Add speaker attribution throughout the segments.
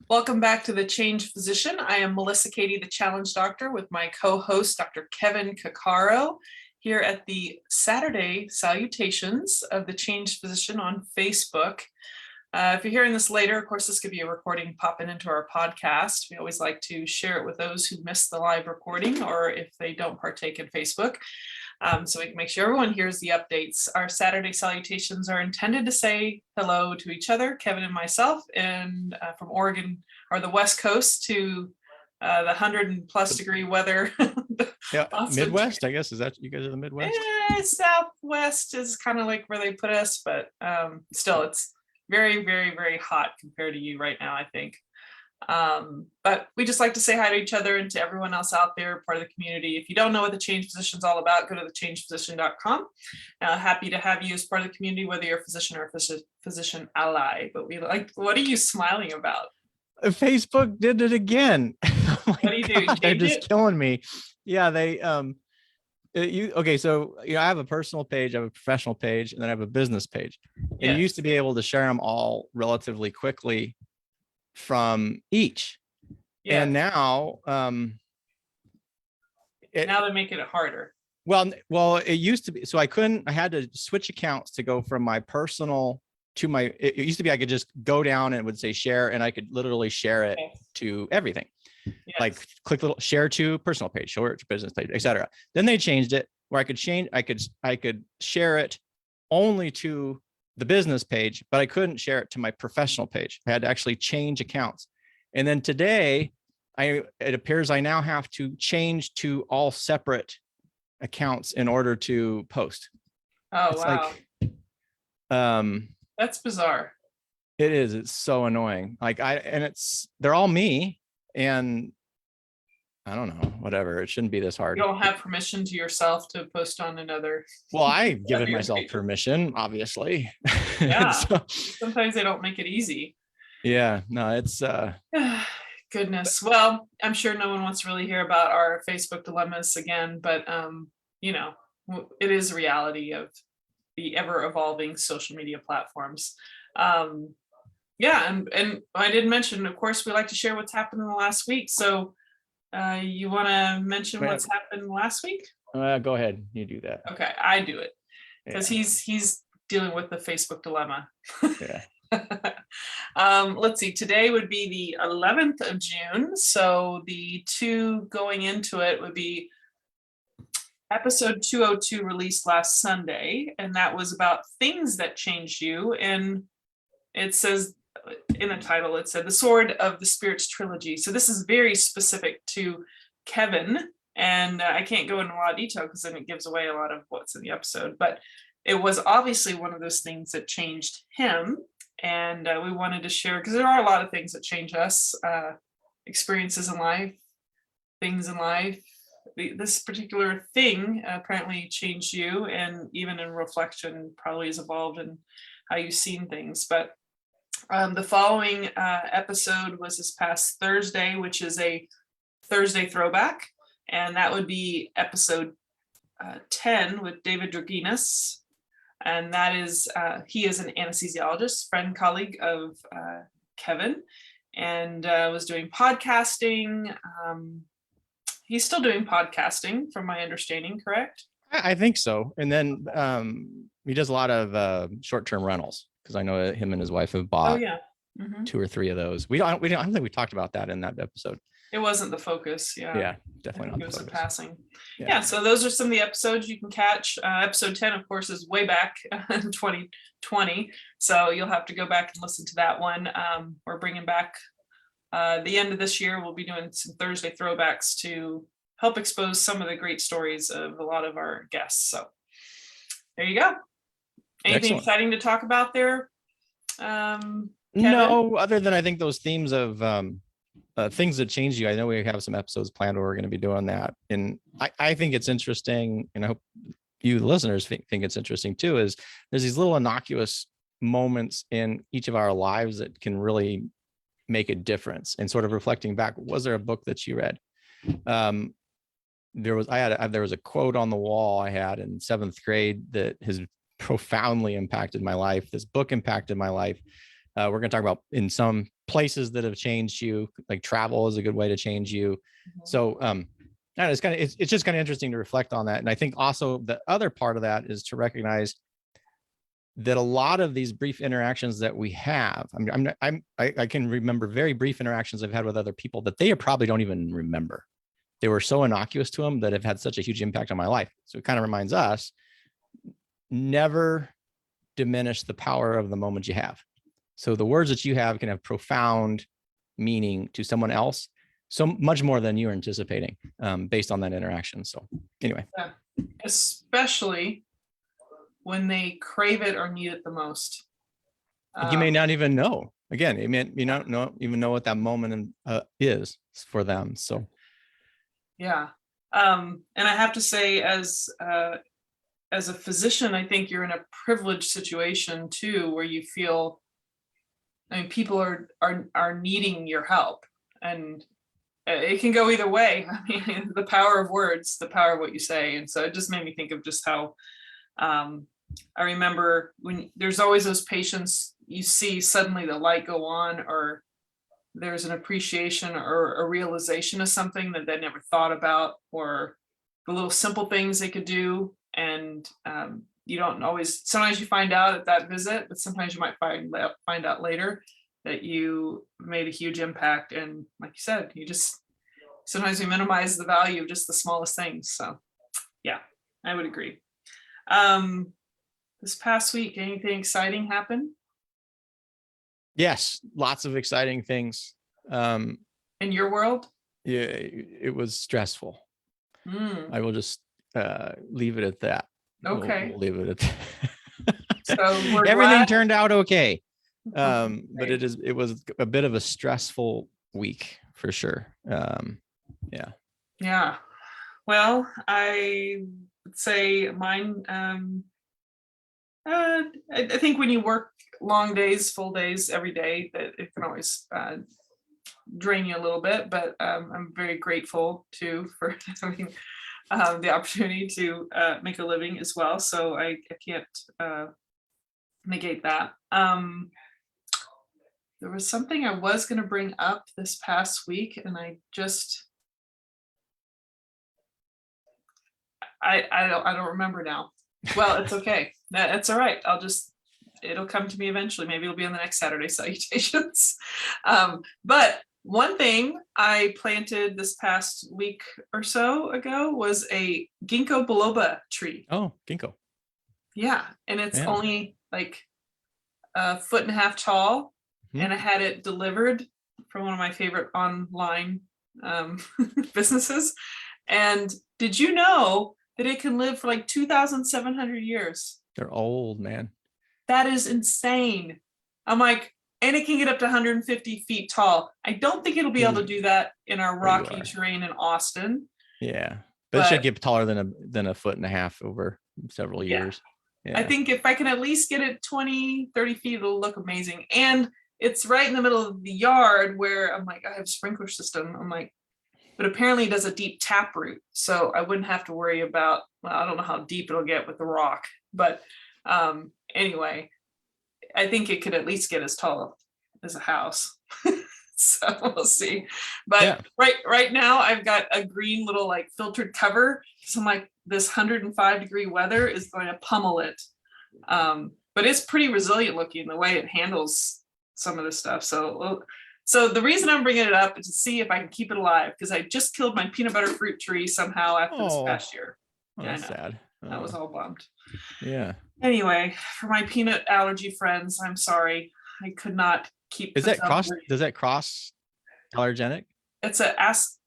Speaker 1: Welcome back to The Change Physician. I am Melissa Cady, the Challenge Doctor, with my co-host, Dr. Kevin Cuccaro, here at the Saturday Salutations of The Change Physician on Facebook. If you're hearing this later, of course, this could be a recording popping into our podcast. We always like to share it with those who missed the live recording or if they don't partake in Facebook. So we can make sure everyone hears the updates. Our Saturday salutations are intended to say hello to each other, Kevin and myself, and from Oregon or the West Coast to the 100+ degree weather.
Speaker 2: Yeah, Midwest, I guess. Is that you guys are the Midwest?
Speaker 1: Southwest is kind of like where they put us, but still it's very, very, very hot compared to you right now, I think. But we just like to say hi to each other and to everyone else out there, part of the community. If you don't know what the Change Physician is all about, go to thechangephysician.com. Happy to have you as part of the community, whether you're a physician or a physician ally. But we like, what are you smiling about?
Speaker 2: Facebook did it again.
Speaker 1: What do you do?
Speaker 2: They're just killing me. Yeah, they okay, so I have a personal page, I have a professional page, and then I have a business page. And you used to be able to share them all relatively quickly from each. And now
Speaker 1: now they're making it harder.
Speaker 2: Well, it used to be, so I had to switch accounts to go from my personal to my, it used to be I could just go down and it would say share, and I could literally share it to everything. Like click little share to personal page, share to business page, etc. Then they changed it where I could share it only to the business page, but I couldn't share it to my professional page. I had to actually change accounts. And then today, it appears I now have to change to all separate accounts in order to post.
Speaker 1: Oh,
Speaker 2: it's
Speaker 1: wow.
Speaker 2: Like,
Speaker 1: that's bizarre.
Speaker 2: It is. It's so annoying. Like they're all me, and I don't know, whatever. It shouldn't be this hard.
Speaker 1: You don't have permission to yourself to post on another.
Speaker 2: Well, I've given myself permission, obviously.
Speaker 1: Yeah. Sometimes they don't make it easy.
Speaker 2: Yeah, no, it's
Speaker 1: goodness. Well, I'm sure no one wants to really hear about our Facebook dilemmas again, but you know, it is a reality of the ever evolving social media platforms. Yeah, and I did mention, of course, we like to share what's happened in the last week. So you want to mention what's happened last week?
Speaker 2: Go ahead, you do that.
Speaker 1: Okay, I do it because he's dealing with the Facebook dilemma.
Speaker 2: Yeah.
Speaker 1: Let's see, today would be the 11th of June. So the two going into it would be episode 202 released last Sunday, and that was about things that changed you. And it says in the title, it said the Sword of the Spirits trilogy. So this is very specific to Kevin, and I can't go into a lot of detail because then it gives away a lot of what's in the episode, but it was obviously one of those things that changed him. And we wanted to share, because there are a lot of things that change us, experiences in life, things in life. This particular thing apparently changed you, and even in reflection probably has evolved in how you've seen things. But the following episode was this past Thursday, which is a Thursday throwback, and that would be episode 10 with David Draginas. And that is, he is an anesthesiologist, friend, colleague of Kevin, and was doing podcasting. He's still doing podcasting, from my understanding, correct?
Speaker 2: I think so. And then he does a lot of short-term rentals, because I know him and his wife have bought 2 or 3 of those. I don't think we talked about that in that episode.
Speaker 1: It wasn't the focus. Yeah,
Speaker 2: definitely not.
Speaker 1: It was a passing. Yeah, so those are some of the episodes you can catch. Episode 10, of course, is way back in 2020, so you'll have to go back and listen to that one. We're bringing back the end of this year. We'll be doing some Thursday throwbacks to help expose some of the great stories of a lot of our guests. So there you go. Anything exciting to talk about there?
Speaker 2: No, other than I think those themes of things that change you. I know we have some episodes planned where we're going to be doing that. And I think it's interesting, and I hope you the listeners think it's interesting too, is there's these little innocuous moments in each of our lives that can really make a difference. And sort of reflecting back, was there a book that you read? There was a quote on the wall I had in 7th grade that has profoundly impacted my life. This book impacted my life. We're going to talk about in some places that have changed you, like travel is a good way to change you. So, it's just kind of interesting to reflect on that. And I think also the other part of that is to recognize that a lot of these brief interactions that we have, I can remember very brief interactions I've had with other people that they probably don't even remember. They were so innocuous to them that have had such a huge impact on my life. So it kind of reminds us, never diminish the power of the moment you have. So the words that you have can have profound meaning to someone else, so much more than you're anticipating, based on that interaction. So anyway.
Speaker 1: Yeah. Especially when they crave it or need it the most.
Speaker 2: You may not even know. Again, you may not even know what that moment is for them. So
Speaker 1: yeah. And I have to say, as a physician, I think you're in a privileged situation too, where you feel, I mean, people are needing your help, and it can go either way. I mean, the power of words, the power of what you say. And so it just made me think of just how, I remember when there's always those patients you see suddenly the light go on, or there's an appreciation or a realization of something that they never thought about, or the little simple things they could do. And you don't always, sometimes you find out at that visit, but sometimes you might find out later that you made a huge impact. And like you said, sometimes we minimize the value of just the smallest things. So yeah, I would agree. This past week, anything exciting happen?
Speaker 2: yes, lots of exciting things.
Speaker 1: In your world?
Speaker 2: Yeah, it was stressful.
Speaker 1: Mm,
Speaker 2: I will just leave it at that.
Speaker 1: okay.
Speaker 2: We'll leave it at that.
Speaker 1: So we're
Speaker 2: everything
Speaker 1: glad.
Speaker 2: turned out okay. But it was a bit of a stressful week for sure. Yeah.
Speaker 1: Yeah. Well, I would say mine, I think when you work long days, full days every day, that it can always drain you a little bit, but I'm very grateful too for having the opportunity to make a living as well. So I can't negate that. There was something I was going to bring up this past week, and I don't remember now. Well, it's okay. That's all right. It'll come to me eventually. Maybe it'll be on the next Saturday Salutations. But one thing I planted this past week or so ago was a ginkgo biloba tree.
Speaker 2: Oh, ginkgo.
Speaker 1: Yeah, and it's only like a 1.5 feet tall, and I had it delivered from one of my favorite online businesses. And did you know that it can live for like 2,700 years?
Speaker 2: They're old, man.
Speaker 1: That is insane. I'm like, and it can get up to 150 feet tall. I don't think it'll be able to do that in our rocky terrain in Austin.
Speaker 2: Yeah, but it should get taller than a 1.5 feet over several years. Yeah.
Speaker 1: I think if I can at least get it 20, 30 feet, it'll look amazing. And it's right in the middle of the yard where I'm like, I have a sprinkler system. I'm like, but apparently it does a deep tap root. So I wouldn't have to worry about, well, I don't know how deep it'll get with the rock, but anyway, I think it could at least get as tall as a house. So we'll see. But right now I've got a green little like filtered cover. So I'm like, this 105-degree weather is going to pummel it. But it's pretty resilient looking the way it handles some of this stuff. So the reason I'm bringing it up is to see if I can keep it alive, because I just killed my peanut butter fruit tree somehow after this past year.
Speaker 2: Oh, that's sad.
Speaker 1: I was all bummed.
Speaker 2: Yeah.
Speaker 1: Anyway, for my peanut allergy friends, I'm sorry. I could not keep.
Speaker 2: Does that cross allergenic?
Speaker 1: It's a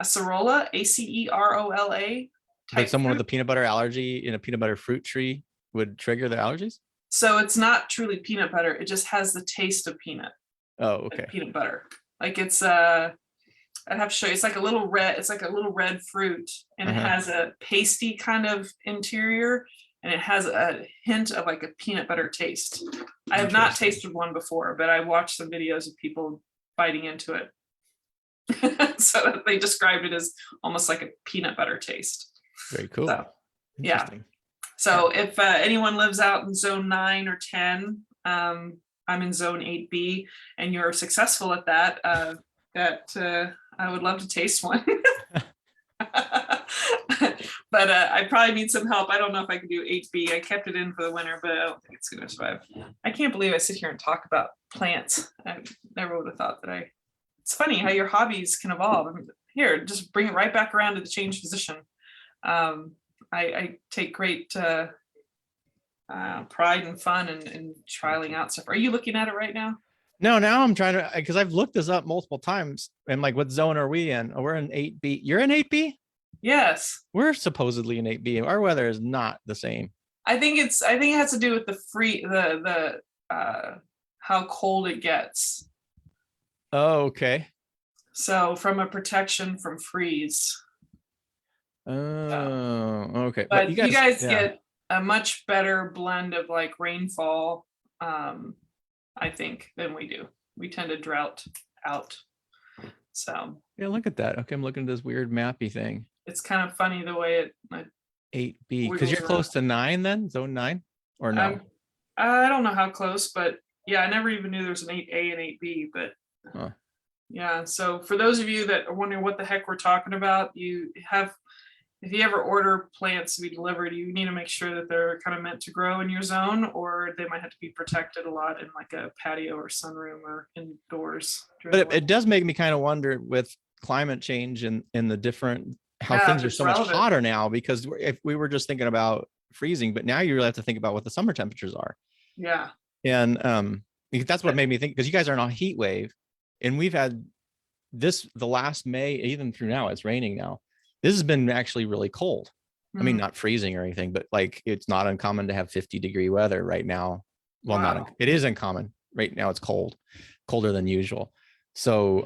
Speaker 1: acerola, ACEROLA.
Speaker 2: Like someone with a peanut butter allergy in a peanut butter fruit tree would trigger their allergies?
Speaker 1: So it's not truly peanut butter. It just has the taste of peanut.
Speaker 2: Oh, okay.
Speaker 1: Like peanut butter. Like it's I'd have to show you. It's like a little red fruit, and it has a pasty kind of interior, and it has a hint of like a peanut butter taste. I have not tasted one before, but I watched some videos of people biting into it. So they described it as almost like a peanut butter taste.
Speaker 2: Very cool.
Speaker 1: So, yeah. So if anyone lives out in zone 9 or 10, I'm in zone 8B, and you're successful at that, I would love to taste one. But I probably need some help. I don't know if I can do 8B. I kept it in for the winter, but I don't think it's going to survive. I can't believe I sit here and talk about plants. I never would have thought that it's funny how your hobbies can evolve. I mean, here, just bring it right back around to the change position. I take great pride and fun in trialing out stuff. Are you looking at it right now?
Speaker 2: No, now I'm trying to, because I've looked this up multiple times and like, what zone are we in? Oh, we're in 8B. You're in 8B?
Speaker 1: Yes.
Speaker 2: We're supposedly in 8B. Our weather is not the same.
Speaker 1: I think it has to do with the how cold it gets.
Speaker 2: Oh, okay.
Speaker 1: So from a protection from freeze.
Speaker 2: Oh, okay.
Speaker 1: But you guys
Speaker 2: yeah.
Speaker 1: get a much better blend of like rainfall, I think, than we do. We tend to drought out. So
Speaker 2: yeah, look at that. Okay, I'm looking at this weird mappy thing.
Speaker 1: it's kind of funny the way it
Speaker 2: 8B, because you're close to 9 then, zone 9, or no?
Speaker 1: I don't know how close, but yeah, I never even knew there was an 8A and 8B, but yeah. So for those of you that are wondering what the heck we're talking about, if you ever order plants to be delivered, you need to make sure that they're kind of meant to grow in your zone, or they might have to be protected a lot in like a patio or sunroom or indoors.
Speaker 2: But it does make me kind of wonder with climate change and the different, how things are so much hotter now, because if we were just thinking about freezing, but now you really have to think about what the summer temperatures are.
Speaker 1: Yeah.
Speaker 2: And that's what made me think, because you guys are on a heat wave, and we've had the last May, even through now, it's raining now. This has been actually really cold. I mean, not freezing or anything, but like, it's not uncommon to have 50-degree weather right now. Well, wow. It is uncommon right now. It's cold, colder than usual. So,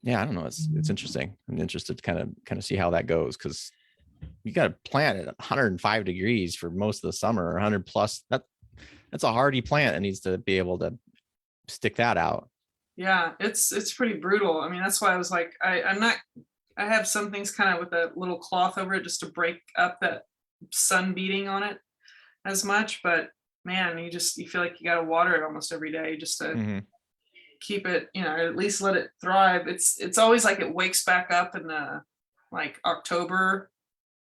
Speaker 2: yeah, I don't know. It's interesting. I'm interested to kind of see how that goes, because you got to plant at 105 degrees for most of the summer, or 100 plus. That's a hardy plant that needs to be able to stick that out.
Speaker 1: Yeah, it's pretty brutal. I mean, that's why I was like, I have some things kind of with a little cloth over it just to break up that sun beating on it as much. But man, you feel like you got to water it almost every day just to keep it, at least let it thrive. It's always like it wakes back up in the like October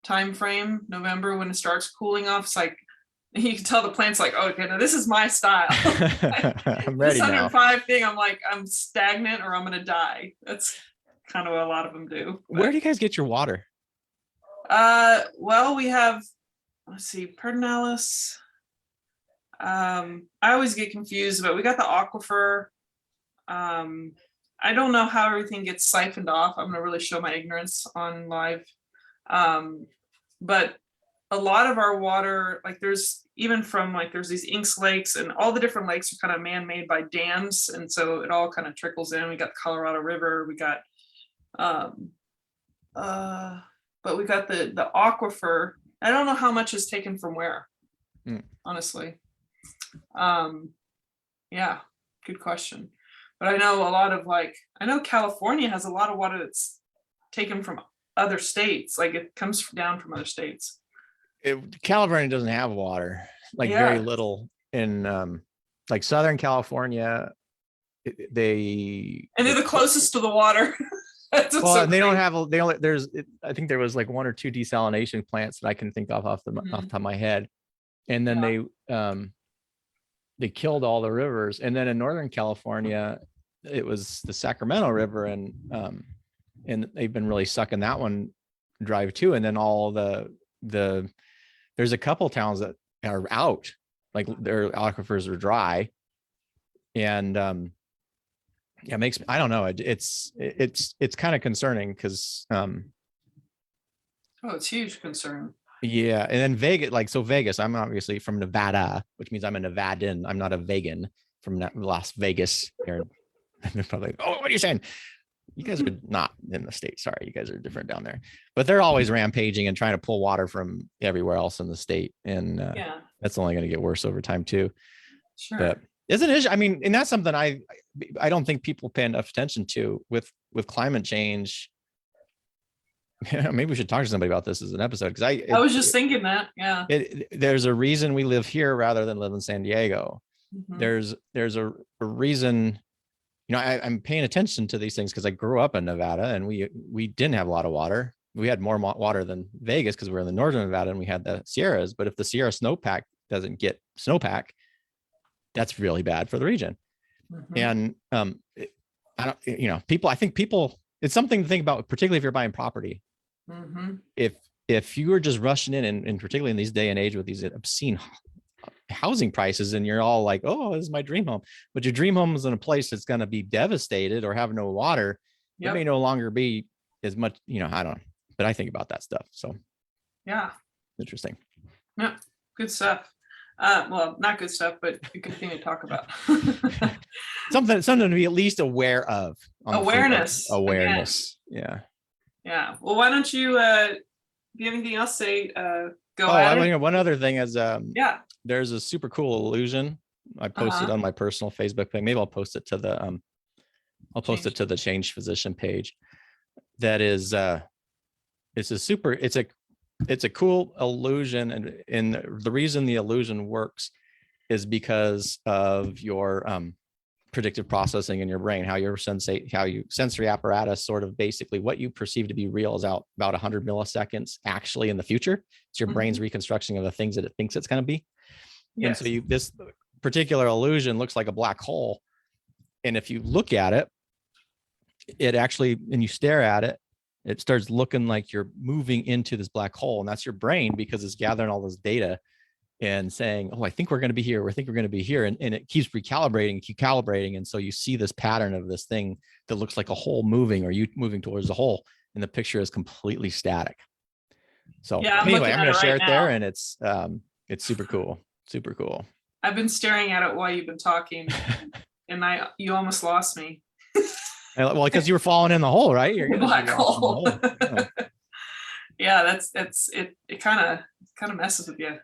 Speaker 1: time frame, November, when it starts cooling off. It's like you can tell the plant's like, oh, okay, now this is my style.
Speaker 2: I'm ready
Speaker 1: this
Speaker 2: now.
Speaker 1: 105 thing, I'm like, I'm stagnant or I'm gonna die. That's kind of what a lot of them do. But
Speaker 2: where do you guys get your water?
Speaker 1: Well, we have, let's see, Pedernales. I always get confused, but we got the aquifer. I don't know how everything gets siphoned off. I'm gonna really show my ignorance on live. But a lot of our water, like there's these Inks lakes, and all the different lakes are kind of man-made by dams, and so it all kind of trickles in. We got the Colorado River, we got but we got the aquifer. I don't know how much is taken from where, honestly. Yeah, good question. But I know a lot of I know California has a lot of water that's taken from other states. Like it comes down from other states.
Speaker 2: California doesn't have water, very little in like Southern California.
Speaker 1: And they're the closest to the water.
Speaker 2: Well, and they don't have I think there was like 1 or 2 desalination plants that I can think of off the top of my head. And then they killed all the rivers. And then in Northern California, it was the Sacramento River, and they've been really sucking that one dry too. And then all there's a couple towns that are out, like their aquifers are dry. And yeah, I don't know. It's kind of concerning because
Speaker 1: it's huge concern.
Speaker 2: Yeah. And then Vegas, I'm obviously from Nevada, which means I'm a Nevadan. I'm not a vegan from Las Vegas here. They're probably, oh, what are you saying? You guys are not in the state. Sorry, you guys are different down there. But they're always rampaging and trying to pull water from everywhere else in the state. And that's only going to get worse over time too.
Speaker 1: Sure.
Speaker 2: But isn't it? I mean, and that's something I don't think people pay enough attention to with climate change. maybe we should talk to somebody about this as an episode, because
Speaker 1: I was just thinking that. Yeah.
Speaker 2: There's a reason we live here rather than live in San Diego.
Speaker 1: Mhm.
Speaker 2: There's a reason, I'm paying attention to these things because I grew up in Nevada, and we didn't have a lot of water. We had more water than Vegas because we're in the northern Nevada and we had the Sierras. But if the Sierra snowpack doesn't get snowpack, that's really bad for the region.
Speaker 1: Mhm.
Speaker 2: And I don't, I think people, it's something to think about, particularly if you're buying property.
Speaker 1: Mhm.
Speaker 2: If you were just rushing in, and particularly in these day and age with these obscene housing prices, and you're all like, oh, this is my dream home, but your dream home is in a place that's going to be devastated or have no water, it may
Speaker 1: Yep.
Speaker 2: no longer be as much, I don't know, but I think about that stuff. So
Speaker 1: Yeah.
Speaker 2: interesting.
Speaker 1: Yeah. Good stuff. Well, not good stuff, but a good thing to talk about.
Speaker 2: Something to be at least aware of.
Speaker 1: Awareness.
Speaker 2: Awareness.
Speaker 1: Again.
Speaker 2: Yeah.
Speaker 1: Yeah. Well, why don't you, if you have anything else to say, go
Speaker 2: Oh,
Speaker 1: at
Speaker 2: I
Speaker 1: it.
Speaker 2: mean, one other thing is,
Speaker 1: Yeah.
Speaker 2: there's a super cool illusion I posted on my personal Facebook page. Maybe I'll post it to the Change Physician page. That is, it's a cool illusion, and the reason the illusion works is because of your predictive processing in your brain, how your sensory apparatus sort of basically what you perceive to be real is out about 100 milliseconds actually in the future. It's your brain's reconstruction of the things that it thinks it's going to be. Yes. And so this particular illusion looks like a black hole. And if you look at it, and you stare at it, it starts looking like you're moving into this black hole. And that's your brain, because it's gathering all this data and saying, oh, I think we're going to be here. I think we're going to be here. And it keeps recalibrating. And so you see this pattern of this thing that looks like a hole moving, or you moving towards the hole. And the picture is completely static. So anyway, I'm going to share it there, and it's super cool. Super cool.
Speaker 1: I've been staring at it while you've been talking, and you almost lost me.
Speaker 2: Well, because you were falling in the hole, right? You're gonna
Speaker 1: black hole. Yeah, that's it. It kind of messes with you.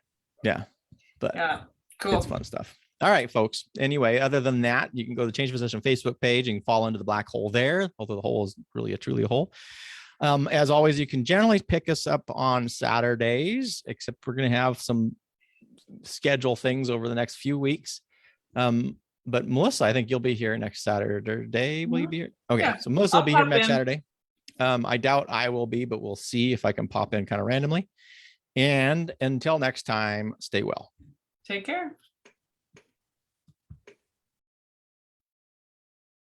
Speaker 2: Yeah, but
Speaker 1: yeah, cool.
Speaker 2: It's fun stuff. All right, folks. Anyway, other than that, you can go to the Change Physician Facebook page and fall into the black hole there. Although the hole is really truly a hole. As always, you can generally pick us up on Saturdays, except we're going to have some schedule things over the next few weeks. But Melissa, I think you'll be here next Saturday. Will you be here? Okay, yeah. So Melissa will be here next Saturday. I doubt I will be, but we'll see if I can pop in kind of randomly. And until next time, stay well.
Speaker 1: Take care.